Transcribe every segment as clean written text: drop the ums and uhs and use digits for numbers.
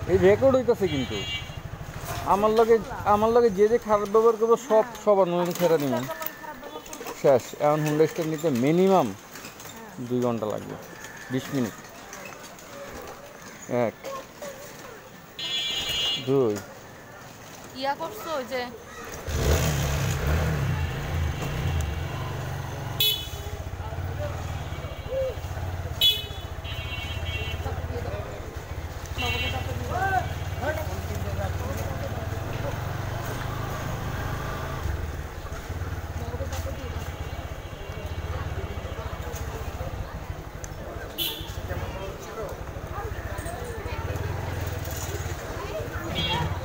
এই রেকর্ড হইতেছে কিন্তু আমার লগে যে খারাপ ব্যবহার করবো সবার নয় ছেড়ে নিব শেষ। এখন হুন্ডা স্টার্ট নিতে মিনিমাম 2 ঘন্টা লাগবে, 20 মিনিট। 1 2 ইয়া করছো যে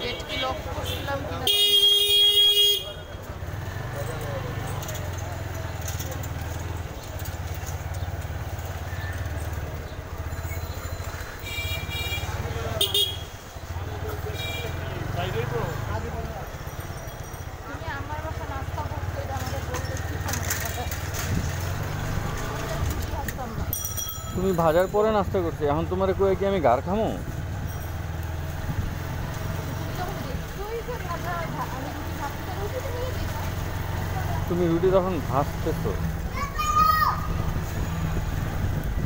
ডেট কি লক করছিলাম কিনা তুমি আমার বাসা নাস্তা করছো, এটা আমাদের বলতে কি সমস্যা? আসতাম না। তুমি ভাজার পরে নাস্তা করছি, এখন তোমার কয়ে কি আমি গার খামো? তুমি যখন দেখছোই যে ভাজা আমি রুটি ভাজতে রুটি তুমি দিবা। তুমি রুটি তখন ভাজতেছো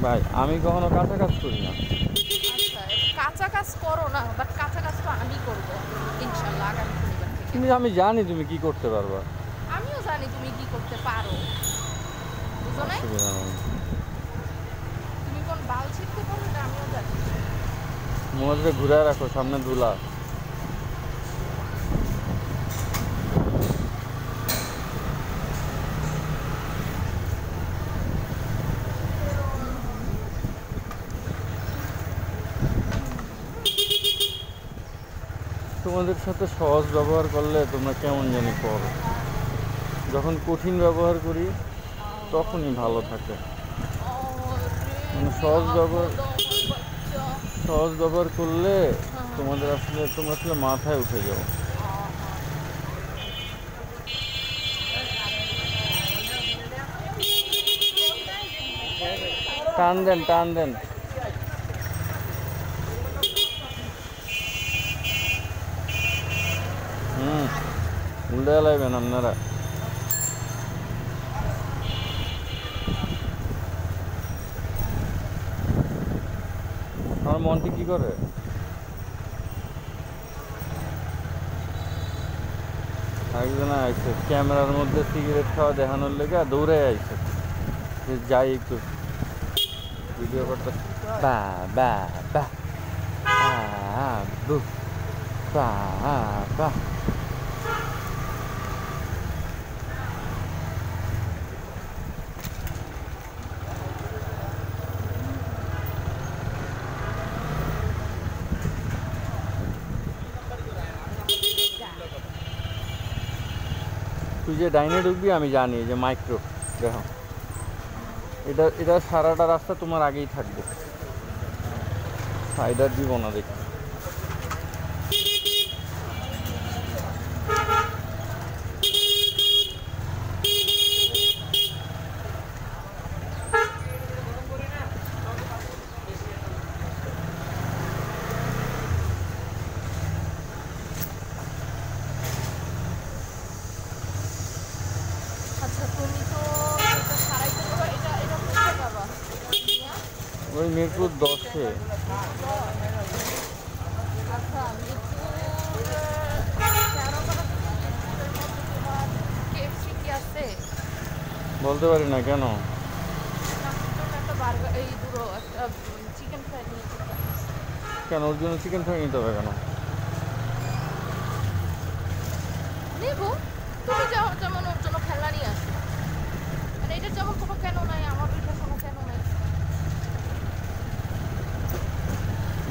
ভাই, আমি কখনো কাঁচা কাজ করি না। আচ্ছা, কাঁচা কাজ করো না, বাট কাঁচা কাজ তো আমি করবো ইনশাল্লাহ আগামী শনিবার থেকে। আমি জানি তুমি কি করতে পারবা। আমিও জানি তুমি কি করতে পারো, বুঝো নাই? অসুবিধা নেই। তুমি কোন বাল ছিঁড়তে পারো এটা আমিও জানি। মোবাইলটা ঘুরায় রাখো, সামনে ধুলা। তোমাদের সাথে সহজ ব্যবহার করলে তোমরা কেমন জানি করো, যখন কঠিন ব্যবহার করি তখনই ভালো থাকে। মানে সহজ ব্যবহার করলে তোমরা আসলে মাথায় উঠে যাও। টান দেন টান দেন। উল্টে লাইবেন আপনারা। আমার মনটি কি করে, একজন আইসে ক্যামেরার মধ্যে সিগারেট খাওয়া দেখানোর লেগে দৌড়ে আইসে যে যাই একটু ভিডিও করতে। বা বা বা বু বা বা। তুই যে ডাইনে ঢুকবি আমি জানি যে মাইক্রো, দেখো এটা সারাটা রাস্তা তোমার আগেই থাকবে, সাইডার দিব না দেখি। আচ্ছা তুমি তো এটা সারাইতে পারো, এটা এটা করতে পারবা। ওই মিরপুর 10-এ। আচ্ছা মিরপুর 13 করা থেকে মিরপুরের মধ্যে তোমার কেএফসি কি আছে? বলতে পারি না কেন। নাস্তার জন্য একটা বার্গার, এই দুটো একটা চিকেন ফ্রাই নিয়ে যেতে পারো। কেন ওর জন্য চিকেন ফ্রাই নিতে হবে কেন? নেবো, তুমি যেমন ওর জন্য খেলনা নিয়ে আসো, মানে এটার যেমন কোনো কেন নাই, আমার ওইটার কোনো কেন নাই।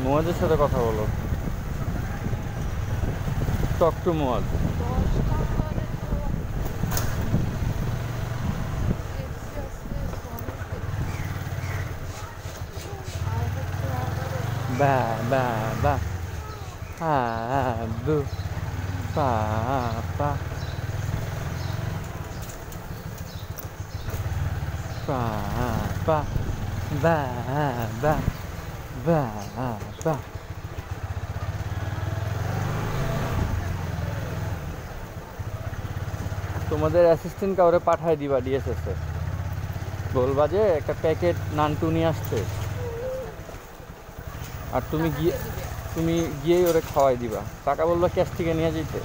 মুয়াজের সাথে কথা বলো, টক টু মুয়াজ। 10 নম্বরে তো কেএফসি আছে, আর হচ্ছে বা বা বা বু পা পা পা পা বা বা বা বা তোমাদের অ্যাসিস্ট্যান্ট কাউরে পাঠায় দিবা ডিএসএসে, বলবা যে একটা প্যাকেট নানটু নিয়ে আসতে, আর তুমি গিয়েই ওরে খাওয়াই দিবা, টাকা বলবা ক্যাশ থেকে নিয়ে যেতে,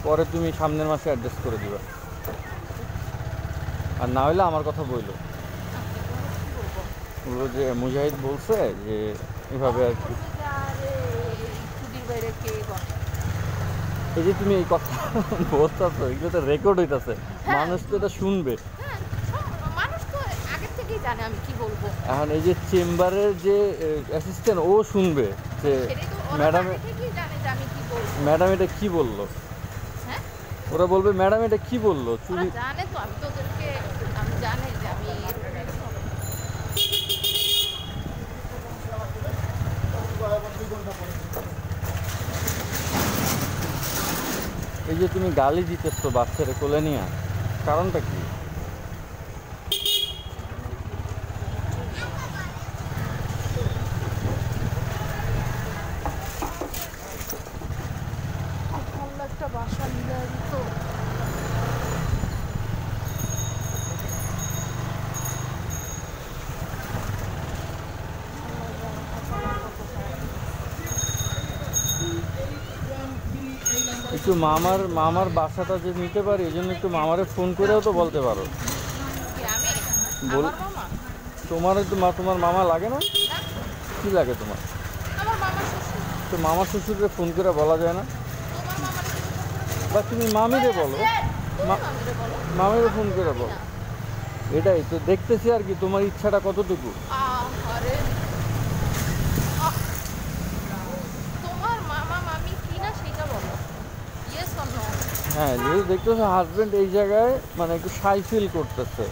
পরে তুমি সামনের মাসে অ্যাডজাস্ট করে দিবা। আর না হলে আমার কথা বললো, বলবো যে মুজাহিদ বলছে যে এভাবে আর কি। এই যে তুমি এই কথা বলতেছো, এগুলো তো রেকর্ড হইতাছে, মানুষ তো এটা শুনবে। এখন এই যে চেম্বারের যে অ্যাসিস্ট্যান্ট ও শুনবে যে ম্যাডাম এটা কি বললো, ওরা বলবে ম্যাডাম এটা কি বললো চুরি। জানে তো, আমি তো ওদেরকে আমি জানি যে আমি এই যে তুমি গালি দিতেছো বাচ্চারে কোলে নিয়ে, কারণটা কি? একটা বাসা মিলে দিত। একটু মামার বাসাটা যে নিতে পারি, এই জন্য একটু মামারে ফোন করেও তো বলতে পারো। তোমার তোমার মামা লাগে না? কি লাগে তোমার? তো মামা শ্বশুরকে ফোন করে বলা যায় না? বা তুমি মামিরে বলো, মামিরে ফোন করে বলো। এটাই তো দেখতেছি আর কি, তোমার ইচ্ছাটা কতটুকু। হ্যাঁ, যেহেতু দেখতেছো হাজবেন্ড এই জায়গায় মানে একটু শাই ফিল করতেছে,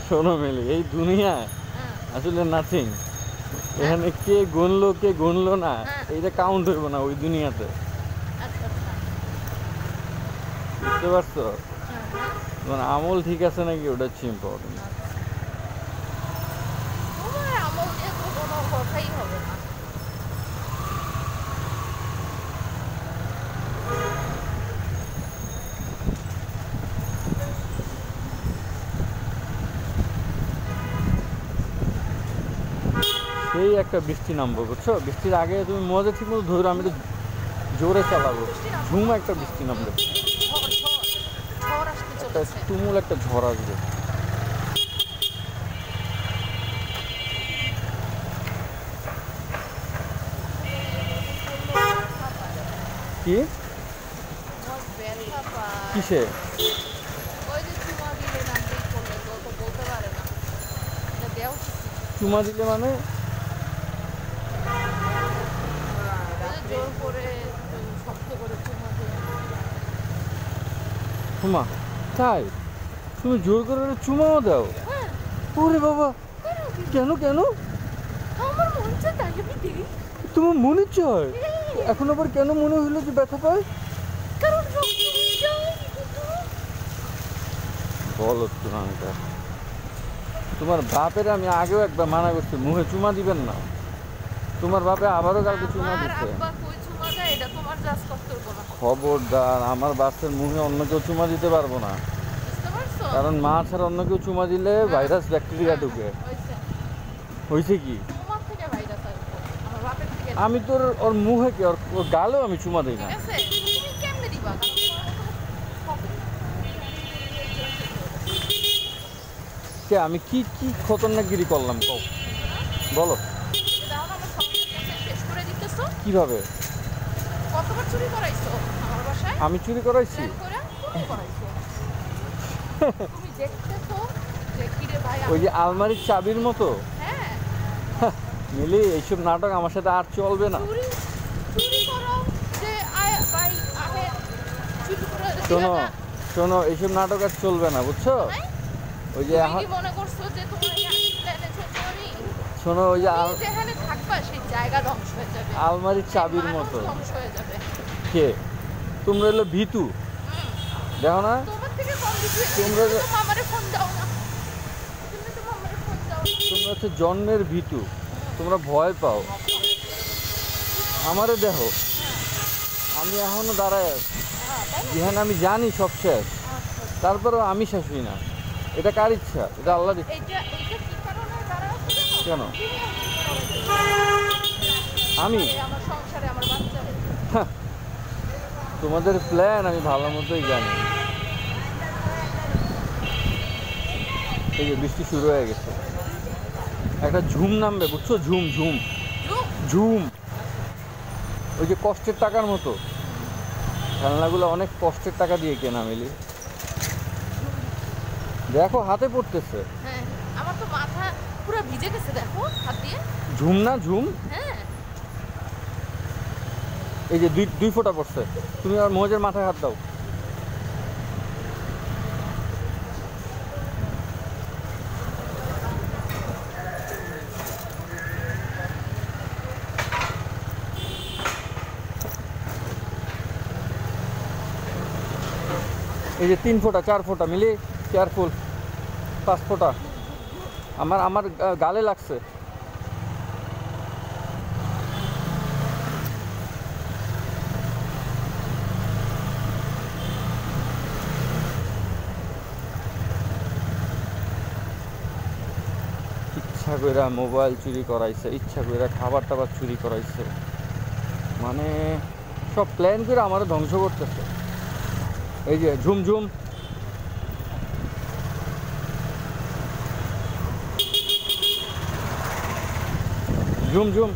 শোনো মেলি, এই দুনিয়ায় আসলে নাথিং। এখানে কে গুনলো কে গুনলো না এইটা কাউন্ট হইব না ওই দুনিয়াতে, বুঝতে পারছো? তোমার আমল ঠিক আছে নাকি ওটা হচ্ছে ইম্পর্টেন্ট। সেই একটা বৃষ্টি নামবো, বুঝছো? বৃষ্টির আগে তুমি মজা ঠিক মতো ধরো, আমি একটু জোরে চালাবো, ঝুম একটা বৃষ্টি নামবে, তুমুল একটা ঝড় আসবে। কি কিসে? চুমা দিলে মানে চুমা? তাই তুমি জোর করে চুমাও দাও? ওরে বাবা, কেন কেন? তোমার মনে চায়? এখন আবার কেন মনে হইলো যে ব্যথা পায়? বলো তোমার বাপের আমি আগেও একবার মানা করছি মুখে চুমা দিবেন না, তোমার বাপে আবারও কাউকে চুমা দিচ্ছে। খবরদার, আমার বাচ্চার মুখে অন্য কেউ চুমা দিতে পারবো না, কারণ মা ছাড়া অন্য কেউ চুমা দিলে ভাইরাস ব্যাকটেরিয়া ঢুকে। হয়েছে কি? আমি তোর ওর মুখে কি ওর গালেও আমি চুমা দিই না। কে আমি কি কি খতরনাকগিরি করলাম কও, বলো কিভাবে? আমি চুরি করাইছি? ওই যে আলমারির চাবির মতো মিলি, এইসব নাটক আমার সাথে আর চলবে না। শোনো শোনো, এইসব নাটক আর চলবে না, বুঝছো? ওই যে শোনো, ওই যে আলমারির চাবির মতো। কে তোমরা? এলো ভিতু, দেখো না? থেকে কম দিচ্ছি তোমরা তো মামারে ফোন দাও না তুমি তো মামারে ফোন দাও না। তোমরা হচ্ছে জন্মের ভীতু, তোমরা ভয় পাও। আমারে দেখো, আমি এখনো দাঁড়ায় আছি তাই না? যেখানে আমি জানি সব শেষ, আচ্ছা। তারপরেও আমি শেষ হই না। এটা কার ইচ্ছা? এটা আল্লাহর ইচ্ছা। এইটা কি কারণে দাঁড়াচ্ছে জানো? কেন? তুমি আমাকে আমি আমার সংসারে আমার বাচ্চারে তোমাদের প্ল্যান আমি ভালো মতোই জানি। এই যে বৃষ্টি শুরু হয়ে গেছে, একটা ঝুম নামবে, বুঝছো? ঝুম ঝুম ঝুম। ঝুম, ওই যে কষ্টের টাকার মতো। খেলনাগুলো অনেক কষ্টের টাকা দিয়ে কেনা মিলি। দেখো হাতে পড়তেছে। হ্যাঁ আমার তো মাথা পুরো ভিজে গেছে দেখো হাত দিয়ে। ঝুম না ঝুম? হ্যাঁ এই যে দুই দুই ফোঁটা পড়ছে। তুমি আর মহেজের মাথায় হাত দাও। এই যে 3 ফোঁটা 4 ফোঁটা মিলি, কেয়ারফুল। 5 ফোঁটা। আমার আমার গালে লাগছে। ইচ্ছা কইরা মোবাইল চুরি করাইছে, ইচ্ছা কইরা খাবার টাবার চুরি করাইছে, মানে সব প্ল্যান করে আমারও ধ্বংস করতেছে। এই যে ঝুমঝুম, ঝুমঝুম।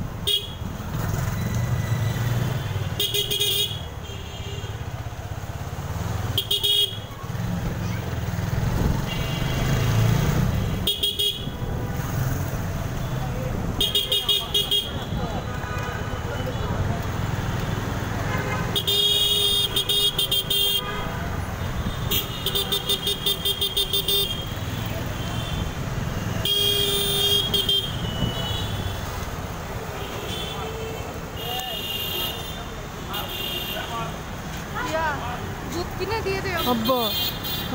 ইয়া দুধ কিনে দিয়ে দে আমাকে। আব্বা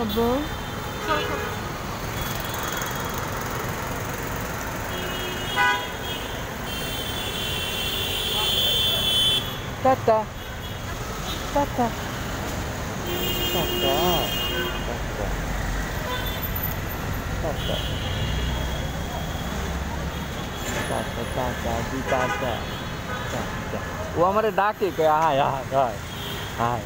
আব্বা, চল, চল। Tata tata tata tata tata tata tata দি টাটা টাটা। ও আমারে ডাকে, কয় আয় আয় আয় আয়।